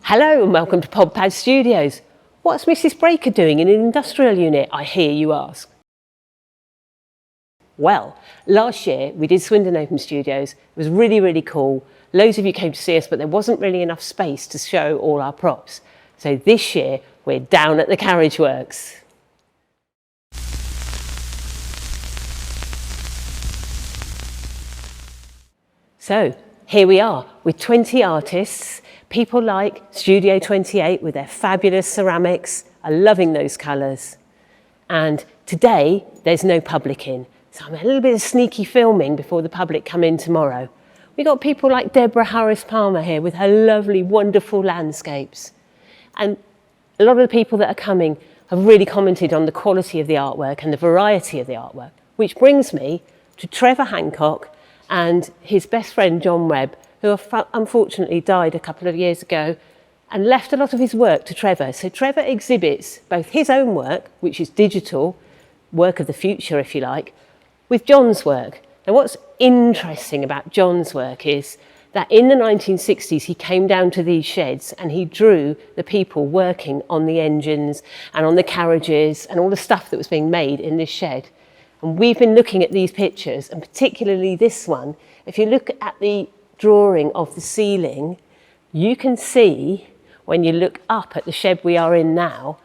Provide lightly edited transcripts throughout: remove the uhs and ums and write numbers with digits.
Hello and welcome to Podpadstudios. What's Mrs. Breaker doing in an industrial unit, I hear you ask? Well, last year we did Swindon Open Studios. It was really cool. Loads of you came to see us, but there wasn't really enough space to show all our props. So this year we're down at the Carriage Works. So here we are with 20 artists. People like Studio 28 with their fabulous ceramics are loving those colours. And today there's no public in, so I'm a little bit of sneaky filming before the public come in tomorrow. We got people like Deborah Harris-Palmer here with her lovely, wonderful landscapes. And a lot of the people that are coming have really commented on the quality of the artwork and the variety of the artwork, which brings me to Trevor Hancock and his best friend John Webb, who unfortunately died a couple of years ago and left a lot of his work to Trevor. So Trevor exhibits both his own work, which is digital, work of the future if you like, with John's work. Now what's interesting about John's work is that in the 1960s he came down to these sheds and he drew the people working on the engines and on the carriages and all the stuff that was being made in this shed. And we've been looking at these pictures, and particularly this one. If you look at the drawing of the ceiling, you can see when you look up at the shed we are in now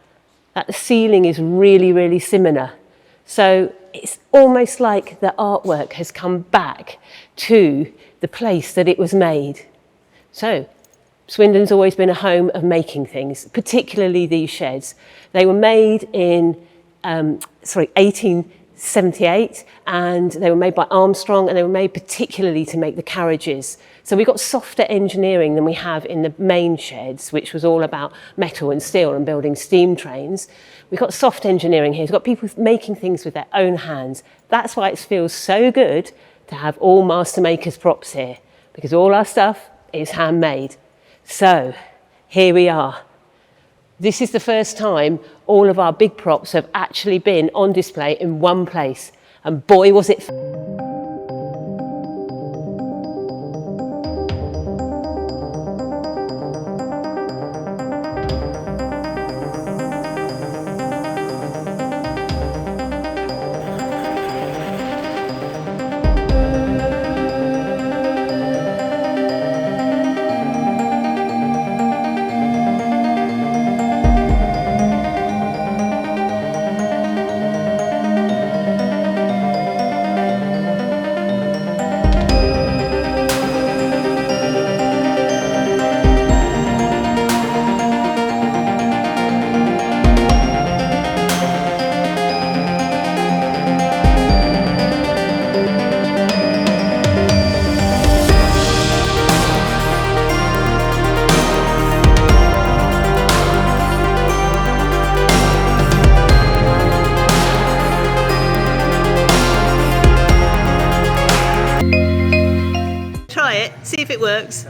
that the ceiling is really similar. So it's almost like the artwork has come back to the place that it was made. So Swindon's always been a home of making things, particularly these sheds. They were made in 1878, and they were made by Armstrong, and they were made particularly to make the carriages. So we got softer engineering than we have in the main sheds, which was all about metal and steel and building steam trains. We've got soft engineering here. We've got people making things with their own hands. That's why it feels so good to have all Master Makers props here, because all our stuff is handmade. So here we are. This is the first time all of our big props have actually been on display in one place. And boy, was it see if it works.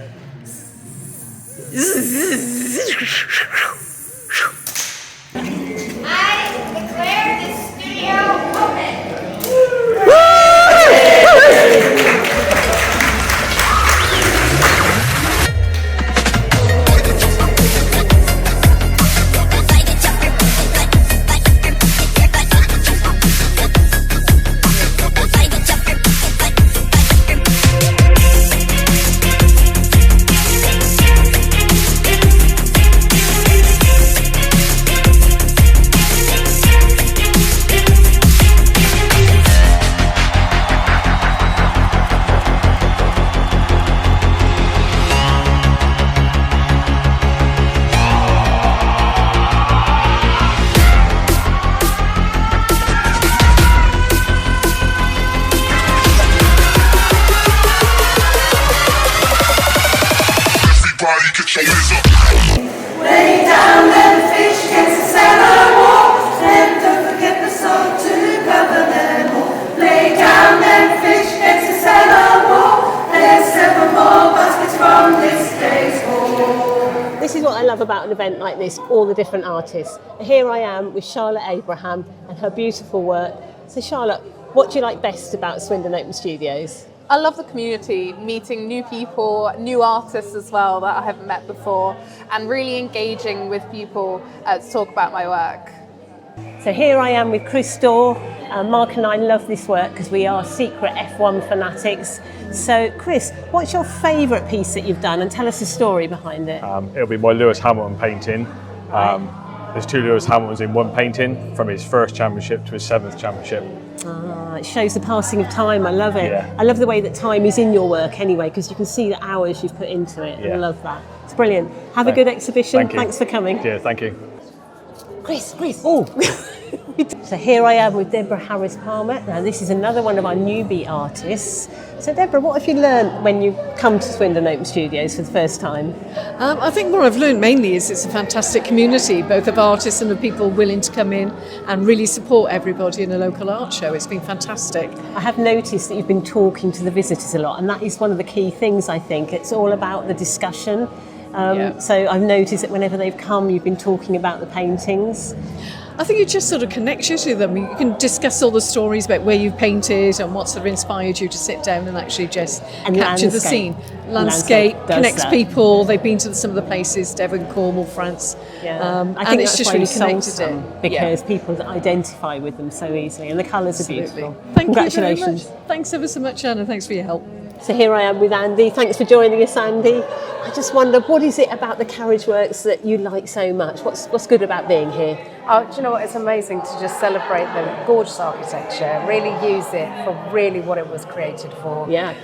I declare this studio open. Lay down them fish against the cellar wall, and don't forget the salt to cover them all. Lay down them fish against the cellar wall, there's several more baskets from this day's haul. This is what I love about an event like this, all the different artists. Here I am with Charlotte Abraham and her beautiful work. So Charlotte, what do you like best about Swindon Open Studios? I love the community, meeting new people, new artists as well that I haven't met before, and really engaging with people to talk about my work. So here I am with Chris Dorr. Mark and I love this work because we are secret F1 fanatics. So Chris, what's your favourite piece that you've done, and tell us the story behind it? It'll be my Lewis Hamilton painting. There's 2 Lewis Hamiltons in one painting, from his first championship to his 7th championship. It shows the passing of time. I love it. Yeah. I love the way that time is in your work anyway, because you can see the hours you've put into it. Yeah. I love that. It's brilliant. Have a good exhibition. Thank you. Thanks for coming. Yeah, thank you. Chris. Oh. So here I am with Deborah Harris-Palmer. Now this is another one of our newbie artists. So Deborah, what have you learned when you come to Swindon Open Studios for the first time? I think what I've learned mainly is it's a fantastic community, both of artists and of people willing to come in and really support everybody in a local art show. It's been fantastic. I have noticed that you've been talking to the visitors a lot, and that is one of the key things, I think. It's all about the discussion. So I've noticed that whenever they've come, you've been talking about the paintings. I think it just sort of connects you to them. You can discuss all the stories about where you've painted and what sort of inspired you to sit down and actually just capture the scene. Landscape connects people. They've been to some of the places, Devon, Cornwall, France. I think it's just really connected it. Because people identify with them so easily, and the colours are beautiful. Thank Congratulations. you very much. Thanks ever so much, Anna. Thanks for your help. So here I am with Andy. Thanks for joining us, Andy. I just wonder, what is it about the Carriage works that you like so much? What's good about being here? Oh, do you know what? It's amazing to just celebrate the gorgeous architecture, really use it for really what it was created for. Yeah.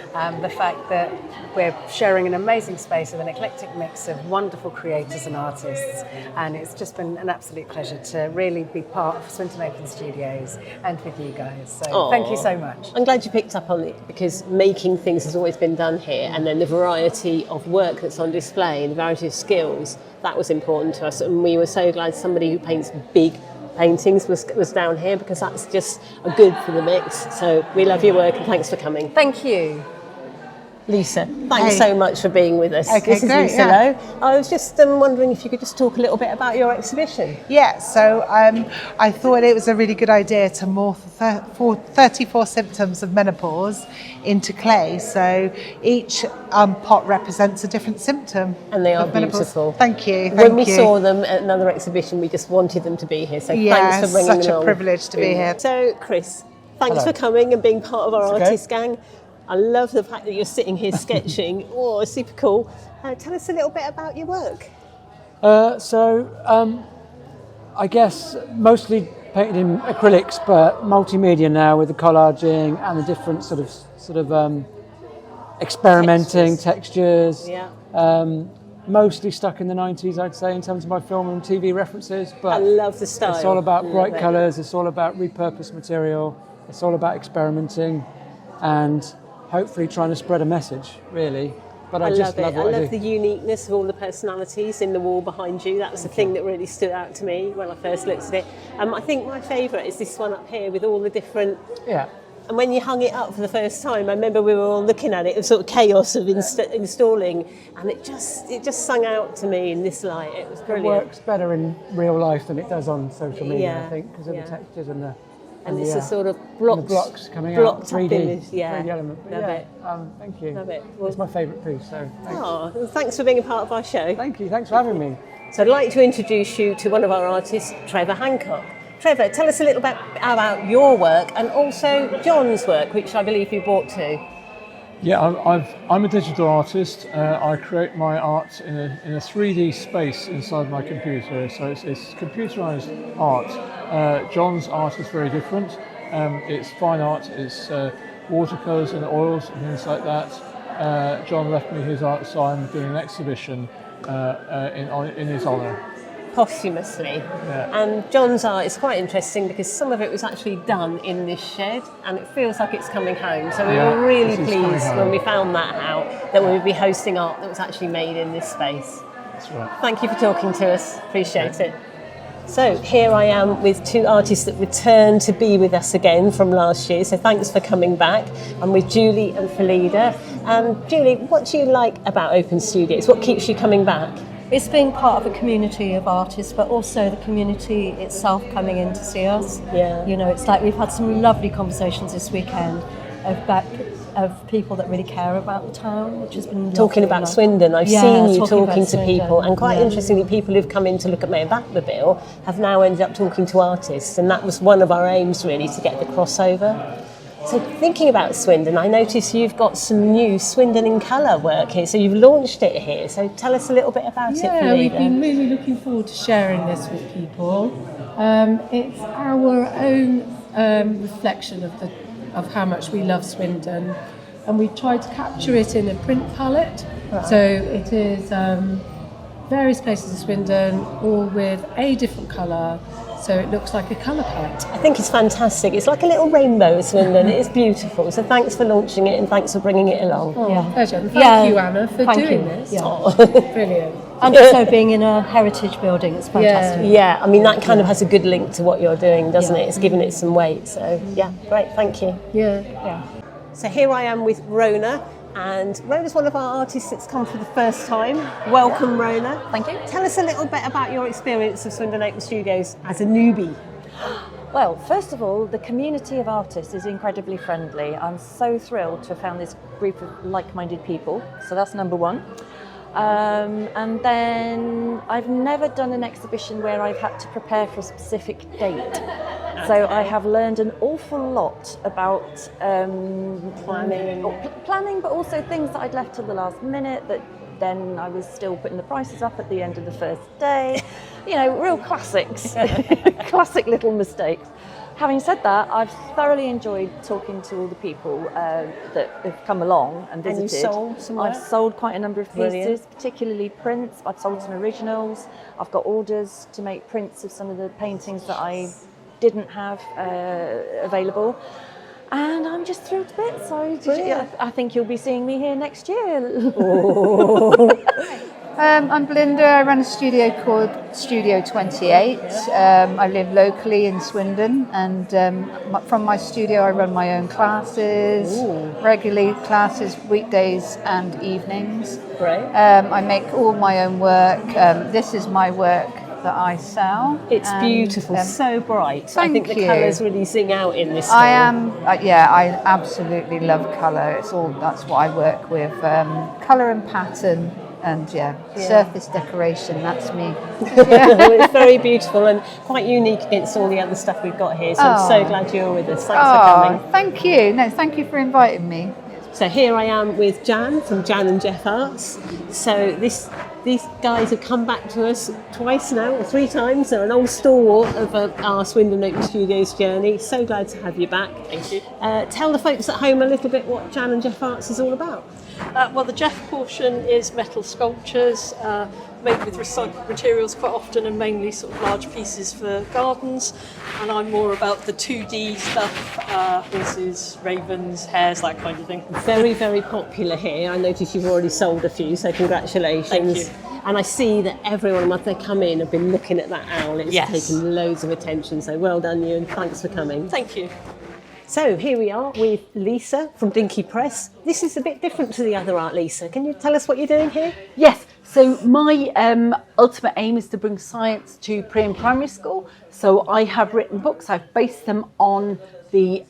The fact that we're sharing an amazing space with an eclectic mix of wonderful creators and artists, and it's just been an absolute pleasure to really be part of Swindon Open Studios and with you guys. So thank you so much. I'm glad you picked up on it, because making things has always been done here, and then the variety of work that's on display and the variety of skills, that was important to us, and we were so glad somebody who paints big paintings was down here, because that's just a good for the mix. So we love your work, and thanks for coming. Thank you. Lisa, thanks so much for being with us. Okay, this is great, Lisa yeah. Lowe. I was just wondering if you could just talk a little bit about your exhibition. Yeah, so I thought it was a really good idea to morph 34 symptoms of menopause into clay. So each pot represents a different symptom. And they are of menopause. beautiful. Thank you. When we saw them at another exhibition, we just wanted them to be here. So thanks for bringing them such a along. privilege to be here. So Chris, thanks for coming and being part of our artist gang. I love the fact that you're sitting here sketching. Oh, super cool. Tell us a little bit about your work. I guess mostly painted in acrylics, but multimedia now with the collaging and the different sort of experimenting textures. Yeah. Mostly stuck in the 90s, I'd say, in terms of my film and TV references. But I love the style. It's all about bright colours. It's all about repurposed material. It's all about experimenting, and hopefully trying to spread a message, really. But I just love what I do. I love the uniqueness of all the personalities in the wall behind you. That was the thing that really stood out to me when I first looked at it. I think my favourite is this one up here with all the different... Yeah. And when you hung it up for the first time, I remember we were all looking at it, it was sort of chaos of installing, and it just sung out to me in this light. It was brilliant. It works better in real life than it does on social media, I think, because of the textures and the... And it's a sort of blocks coming out, 3D, image, 3D element. But love it. Thank you. Love it. It's my favourite piece, so thanks. Well, thanks for being a part of our show. Thank you, thanks for having me. So I'd like to introduce you to one of our artists, Trevor Hancock. Trevor, tell us a little bit about your work and also John's work, which I believe you brought too. Yeah, I'm a digital artist. I create my art in a 3D space inside my computer, so it's computerized art. John's art is very different. It's fine art, it's watercolours and oils and things like that. John left me his art, so I'm doing an exhibition in his honour. Posthumously. Yeah. And John's art is quite interesting because some of it was actually done in this shed and it feels like it's coming home. So we were really pleased when we found that out, that we would be hosting art that was actually made in this space. That's right. Thank you for talking to us. Appreciate it. So here I am with two artists that returned to be with us again from last year. So thanks for coming back. I'm with Julie and Felida. Julie, what do you like about Open Studios? What keeps you coming back? It's being part of a community of artists, but also the community itself coming in to see us. Yeah. You know, it's like we've had some lovely conversations this weekend about of people that really care about the town, which has been Talking lovely. about Swindon, I've seen you talking about to people, Swindon. and quite interestingly, people who've come in to look at my Batmobile have now ended up talking to artists, and that was one of our aims really, to get the crossover. So thinking about Swindon, I notice you've got some new Swindon in Colour work here, so you've launched it here, so tell us a little bit about it, Yeah, Farida. we've been really looking forward to sharing this with people. It's our own reflection of how much we love Swindon, and we tried to capture it in a print palette. Right. So it is various places in Swindon, all with a different colour, so it looks like a colour palette. I think it's fantastic. It's like a little rainbow, Swindon. It is beautiful. So thanks for launching it and thanks for bringing it along. Oh, pleasure. And thank you, Anna, for Thank doing you. this. Yeah. Brilliant. And also being in a heritage building, it's fantastic. Yeah, I mean, that kind of has a good link to what you're doing, doesn't Yeah. it? It's giving it some weight. So, yeah, great. Thank you. Yeah. So here I am with Rhona, and Rhona's one of our artists that's come for the first time. Welcome, Rhona. Thank you. Tell us a little bit about your experience of Swindon Open Studios as a newbie. Well, first of all, the community of artists is incredibly friendly. I'm so thrilled to have found this group of like-minded people. So that's number one. And then I've never done an exhibition where I've had to prepare for a specific date. So I have learned an awful lot about planning, but also things that I'd left till the last minute that then I was still putting the prices up at the end of the first day. You know, real classics, classic little mistakes. Having said that, I've thoroughly enjoyed talking to all the people that have come along and visited. And you sold some work? I've sold quite a number of pieces, Brilliant. particularly prints. I've sold some originals. I've got orders to make prints of some of the paintings that I didn't have available. And I'm just thrilled to bits. So I think you'll be seeing me here next year. I'm Belinda. I run a studio called Studio 28. I live locally in Swindon, and from my studio I run my own classes, regularly classes, weekdays and evenings. Great. I make all my own work. This is my work that I sell. It's and, beautiful, so bright. I think the you. colours really sing out in this store. I am, I absolutely love colour. That's what I work with. Colour and pattern. And surface decoration, that's me. Well, it's very beautiful and quite unique against all the other stuff we've got here. So I'm so glad you're with us. Thanks for coming. Thank you. No, thank you for inviting me. So here I am with Jan from Jan and Jeff Arts. So these guys have come back to us twice now, or 3 times. They're an old stalwart of our Swindon Open Studios journey. So glad to have you back. Thank you. Tell the folks at home a little bit what Jan and Jeff Arts is all about. Well, the Jeff portion is metal sculptures made with recycled materials quite often, and mainly sort of large pieces for gardens. And I'm more about the 2D stuff, horses, ravens, hares, that kind of thing. Very, very popular here. I notice you've already sold a few, so congratulations. Thank you. And I see that everyone, once they come in, have been looking at that owl. It's taken loads of attention, so well done you, and thanks for coming. Thank you. So here we are with Lisa from Dinky Press. This is a bit different to the other art, Lisa. Can you tell us what you're doing here? Yes, so my ultimate aim is to bring science to pre and primary school. So I have written books, I've based them on the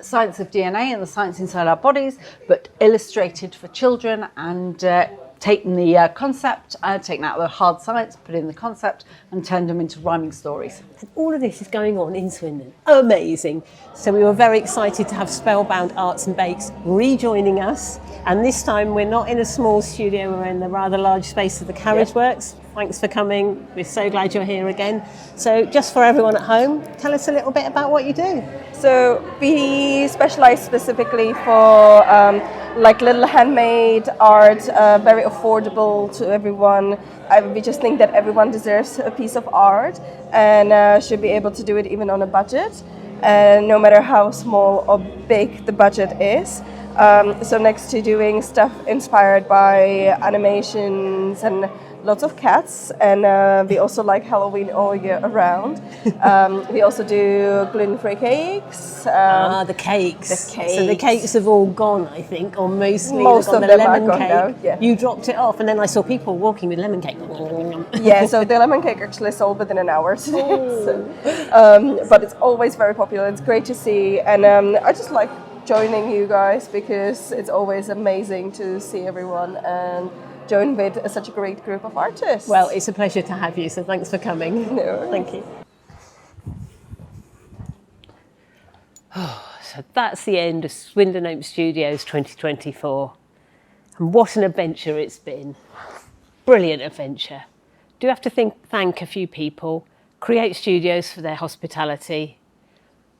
science of DNA and the science inside our bodies, but illustrated for children, and taken the concept, taken out the hard science, put in the concept and turned them into rhyming stories. And all of this is going on in Swindon. Amazing. So we were very excited to have Spellbound Arts and Bakes rejoining us. And this time we're not in a small studio, we're in the rather large space of the Carriage Works. Thanks for coming. We're so glad you're here again. So just for everyone at home, tell us a little bit about what you do. So we specialize specifically for like little handmade art, very affordable to everyone. We just think that everyone deserves a piece of art and should be able to do it even on a budget, no matter how small or big the budget is. So next to doing stuff inspired by animations and lots of cats, and we also like Halloween all year around. We also do gluten-free cakes. The cakes. The cakes. So the cakes have all gone, I think, or mostly. Most on of the them lemon are gone cake. now, yeah. You dropped it off, and then I saw people walking with lemon cake. Yeah, so the lemon cake actually sold within an hour today. So, but it's always very popular. It's great to see, and I just like joining you guys, because it's always amazing to see everyone and join with such a great group of artists. Well, it's a pleasure to have you, so thanks for coming. No. Thank you. So that's the end of Swindon Open Studios 2024. And what an adventure it's been. Brilliant adventure. Do have to thank a few people. Create Studios for their hospitality.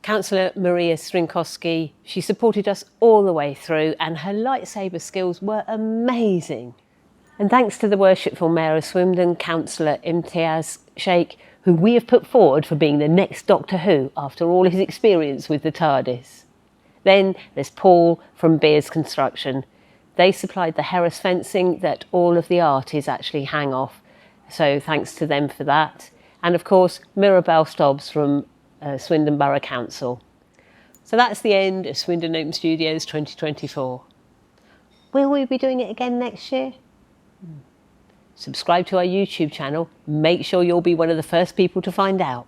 Councillor Maria Strinkovsky, she supported us all the way through, and her lightsaber skills were amazing. And thanks to the Worshipful Mayor of Swindon, Councillor Imtiyaz Shaikh, who we have put forward for being the next Doctor Who after all his experience with the TARDIS. Then there's Paul from Beers Construction. They supplied the Harris fencing that all of the art is actually hang off, so thanks to them for that. And of course, Mirabelle Stobbs from Swindon Borough Council. So that's the end of Swindon Open Studios 2024. Will we be doing it again next year? Subscribe to our YouTube channel. Make sure you'll be one of the first people to find out.